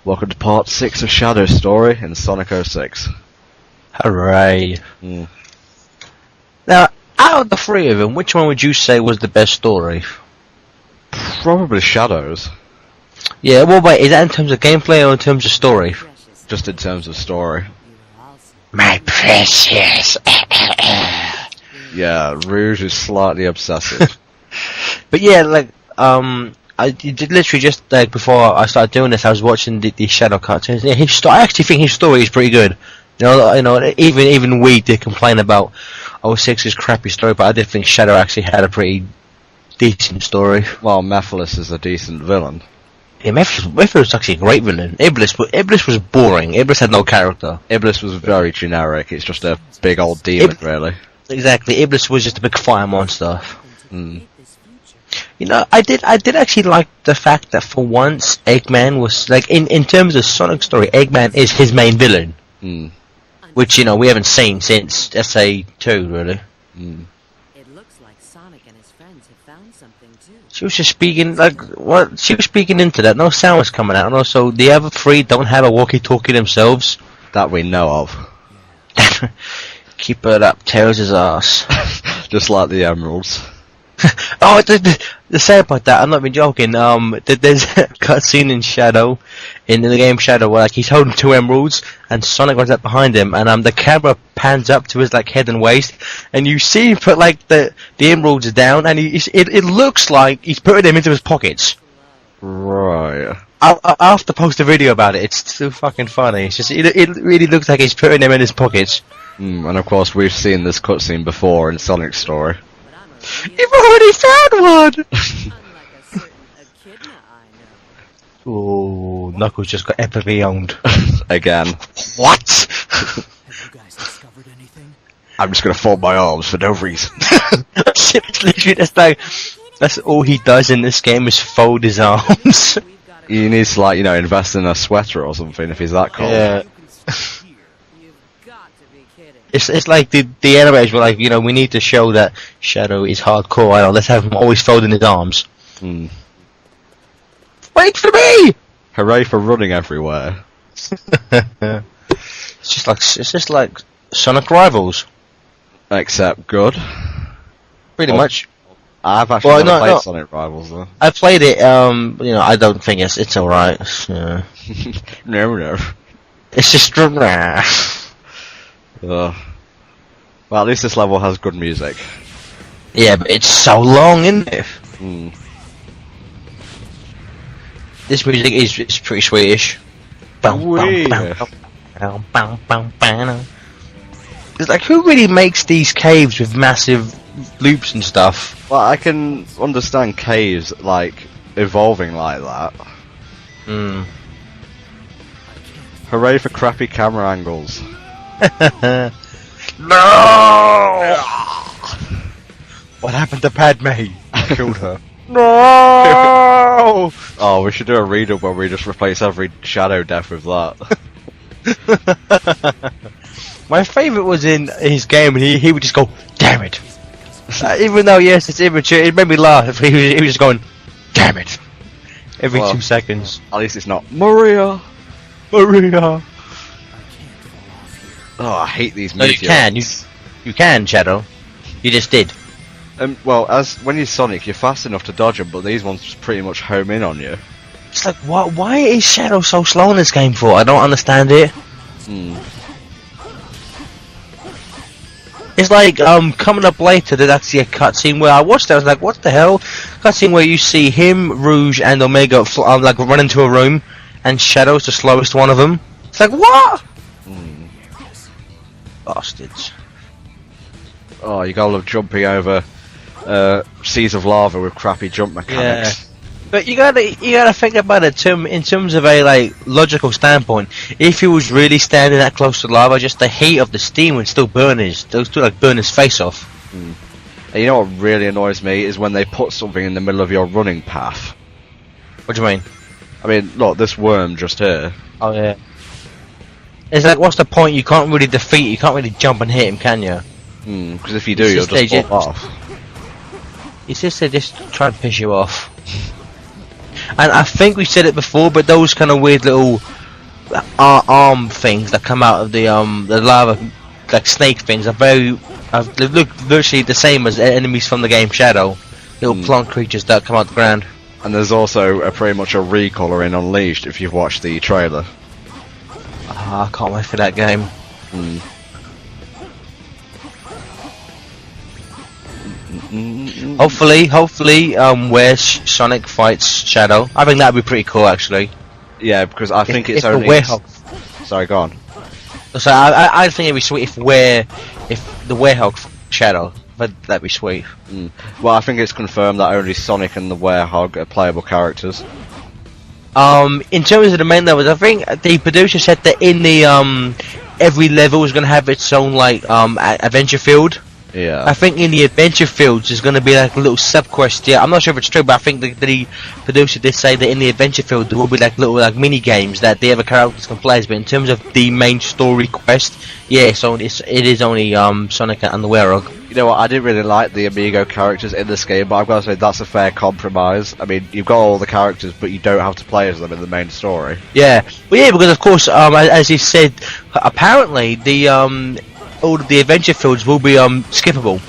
Welcome to part 6 of Shadow Story in Sonic 06. Hooray. Now, out of the three of them, which one would you say was the best story? Probably Shadows. Yeah, well wait, is that in terms of gameplay or in terms of story? Just in terms of story. My precious! Yeah, Rouge is slightly obsessive. But yeah, like, I did literally just, like, before I started doing this, I was watching the Shadow cartoons. Yeah, I actually think his story is pretty good. You know, even we did complain about 06's crappy story, but I did think Shadow actually had a pretty decent story. Well, Mephiles is a decent villain. Yeah, Mephiles was actually a great villain. Iblis was boring. Iblis had no character. Iblis was very generic. It's just a big old demon, really. Exactly. Iblis was just a big fire monster. Mm. You know, I did actually like the fact that for once Eggman was like in terms of Sonic story, Eggman is his main villain. Mm. Which, you know, we haven't seen since SA2, really. Mm. It looks like Sonic and his friends have found something too. She was just speaking, like, what? She was speaking into that. No sound was coming out. And also, the other three don't have a walkie-talkie themselves. That we know of. Keep it up, tears his ass. Just like the emeralds. Oh, the say about that, I'm not even joking. There's a cutscene in Shadow, in the game Shadow, where like he's holding 2 emeralds, and Sonic runs up behind him, and the camera pans up to his like head and waist, and you see him put like the emeralds down, and it looks like he's putting them into his pockets. Right. I'll have to post a video about it. It's too fucking funny. It's just it really looks like he's putting them in his pockets. And of course, we've seen this cutscene before in Sonic's story. You've already found one! Unlike a certain echidna I know. Oh, Knuckles just got epically owned. Again. What? Have you guys discovered anything? I'm just gonna fold my arms for no reason. It's literally just like, that's all he does in this game is fold his arms. He needs to, like, you know, invest in a sweater or something if he's that cold. Yeah. You've got to be kidding. It's like the animators were like, you know, we need to show that Shadow is hardcore. I know, let's have him always folding his arms. Mm. Wait for me! Hooray for running everywhere. It's just like Sonic Rivals, Except good. pretty much. I've actually Well, never no, played no. Sonic Rivals though. I played it. You know, I don't think it's alright. Yeah. No. It's just Well, at least this level has good music. yeah, but it's so long, isn't it? Mm. This music is pretty Swedish. Wee. It's like, who really makes these caves with massive loops and stuff? Well, I can understand caves, like, evolving like that. Hmm. Hooray for crappy camera angles. No! What happened to Padme? I killed her. No! Oh, we should do a read-up where we just replace every shadow death with that. My favourite was in his game, and he would just go, damn it. Even though, yes, it's immature, it made me laugh. He was just going, damn it. Every Well, 2 seconds. At least it's not Maria. Maria. Oh, I hate these No, you meteors. can. You can, Shadow. You just did. Well, when you're Sonic, you're fast enough to dodge them, but these ones just pretty much home in on you. It's like, why is Shadow so slow in this game for? I don't understand it. Hmm. It's like, coming up later, there's actually a cutscene where I watched it, I was like, what the hell? Cutscene where you see him, Rouge, and Omega, like, run into a room, and Shadow's the slowest one of them. It's like, what? Bastards. Oh, you gotta love jumping over seas of lava with crappy jump mechanics. But you gotta think about it in terms of a like logical standpoint. If he was really standing that close to lava, just the heat of the steam would still burn his face off. And you know what really annoys me is when they put something in the middle of your running path. What do you mean? I mean, look, this worm just here. Oh yeah. It's like, what's the point? You can't really defeat. You can't really jump and hit him, can you? Because if you do, you'll just fall off. It's just they just try to piss you off. And I think we said it before, but those kind of weird little arm things that come out of the lava, like snake things, are they look virtually the same as enemies from the game Shadow. Little plant creatures that come out the ground. And there's also pretty much a recolor in Unleashed if you've watched the trailer. I can't wait for that game. Hopefully, where Sonic fights Shadow. I think that'd be pretty cool, actually. Yeah, because I think it's the only. Werehog. Sorry, go on. So I think it'd be sweet if the Werehog Shadow. That'd be sweet. Well, I think it's confirmed that only Sonic and the Werehog are playable characters. In terms of the main levels, I think the producer said that in the every level is going to have its own like adventure field. Yeah. I think in the adventure fields there's going to be like a little sub-quest. Yeah, I'm not sure if it's true, but I think the producer did say that in the adventure field there will be like little like mini games that the other characters can play. But in terms of the main story quest, yeah, it is only Sonic and the Werehog. You know what? I didn't really like the Amigo characters in this game, but I've got to say that's a fair compromise. I mean, you've got all the characters, but you don't have to play as them in the main story. Yeah, well, yeah, because of course, as you said, apparently the all of the adventure fields will be skippable.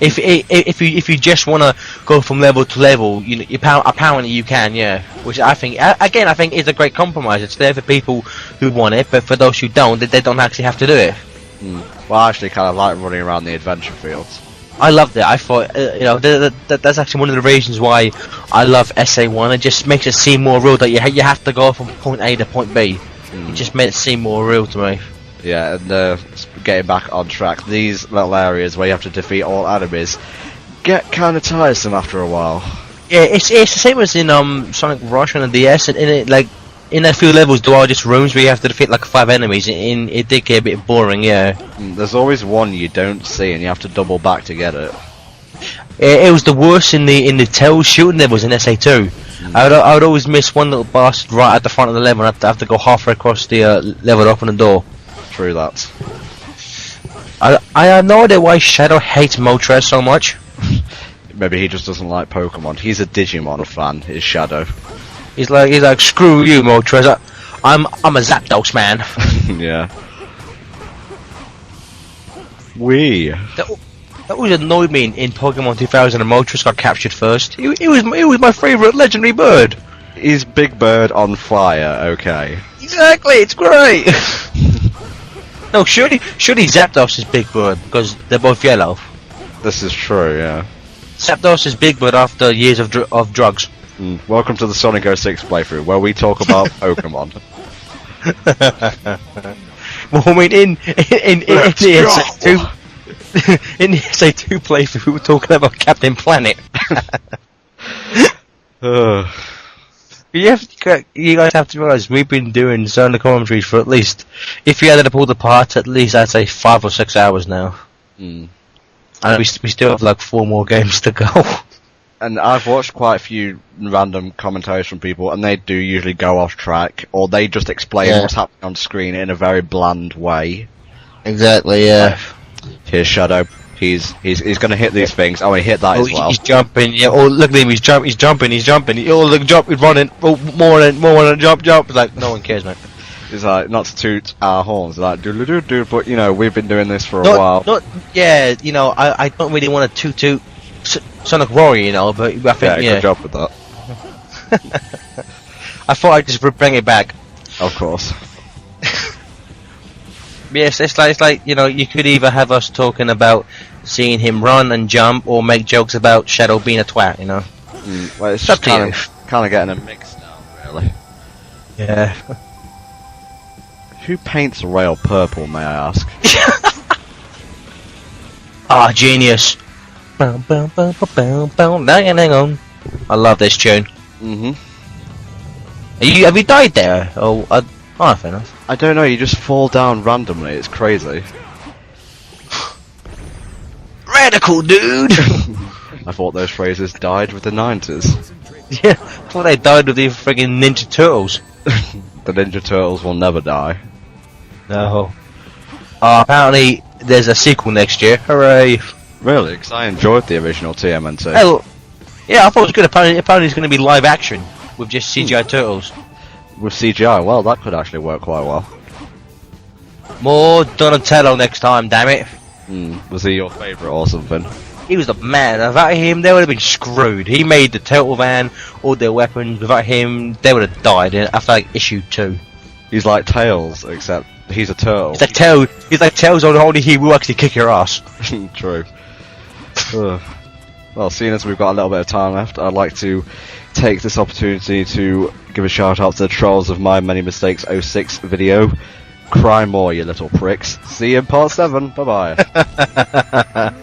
If you just want to go from level to level, apparently you can, yeah. Which I think, again, I think is a great compromise. It's there for people who want it, but for those who don't, they don't actually have to do it. Well, I actually kind of like running around the adventure fields. I loved it. I thought, that's actually one of the reasons why I love SA1. It just makes it seem more real that you have to go from point A to point B. It just made it seem more real to me. Yeah, and getting back on track, these little areas where you have to defeat all enemies get kind of tiresome after a while. Yeah, it's the same as in Sonic Rush on the DS, and in a few levels there are just rooms where you have to defeat like 5 enemies, and it did get a bit boring, yeah. There's always one you don't see, and you have to double back to get it. It was the worst in the tail shooting levels in SA2. I would always miss one little bastard right at the front of the level, and I'd have to go halfway across the level to open the door. True that. I have no idea why Shadow hates Moltres so much. Maybe he just doesn't like Pokemon. He's a Digimon fan, is Shadow. He's like screw you, Moltres. I'm a Zapdos man. Yeah. That always annoyed me in Pokemon 2000 and Moltres got captured first. It was my favourite legendary bird. He's Big Bird on fire, okay. Exactly, it's great. No, surely Zapdos is Big Bird because they're both yellow. This is true, yeah. Zapdos is Big Bird after years of drugs. Welcome to the Sonic 06 playthrough, where we talk about Pokemon. Well, I mean, in the SA2, in the SA2 playthrough, we were talking about Captain Planet. You guys have to realise we've been doing Sonic commentaries for at least, if you added up all the parts, at least I'd say 5 or 6 hours now. And we still have like 4 more games to go. And I've watched quite a few random commentaries from people, and they do usually go off track, or they just explain what's happening on screen in a very bland way. Exactly, yeah. Here's Shadow. He's going to hit these things. Oh, he hit that as well. He's jumping. Yeah. Oh, look at him. He's jumping. Oh, look, jump. He's running. Oh, more than jump. It's like no one cares, mate. It's like not to toot our horns, like do. But we've been doing this for a while. I don't really want to toot Sonic Warrior, but I think good job with that. I thought I'd just bring it back. Of course. Yes, it's like you could either have us talking about seeing him run and jump, or make jokes about Shadow being a twat, Well, it's just kind of getting a mix now, really. Yeah. Who paints a rail purple, may I ask? Genius. Hang on. I love this tune. Have you died there? Fair enough. I don't know, you just fall down randomly, it's crazy. Radical, dude! I thought those phrases died with the 90s. Yeah, I thought they died with the friggin' Ninja Turtles. The Ninja Turtles will never die. No. Apparently there's a sequel next year, hooray! Really? Because I enjoyed the original TMNT. Hell, yeah, I thought it was good. Apparently it's going to be live action. with just CGI turtles. With CGI, well, that could actually work quite well. More Donatello next time, damn it. Was he your favourite or something? He was the man. Without him, they would have been screwed. He made the turtle van, all their weapons. Without him, they would have died after like issue 2. He's like Tails, except he's a turtle. He's like Tails. He's like Tails, only he will actually kick your ass. True. Ugh. Well, seeing as we've got a little bit of time left, I'd like to take this opportunity to give a shout out to the Trolls of My Many Mistakes 06 video. Cry more, you little pricks. See you in part 7. Bye bye.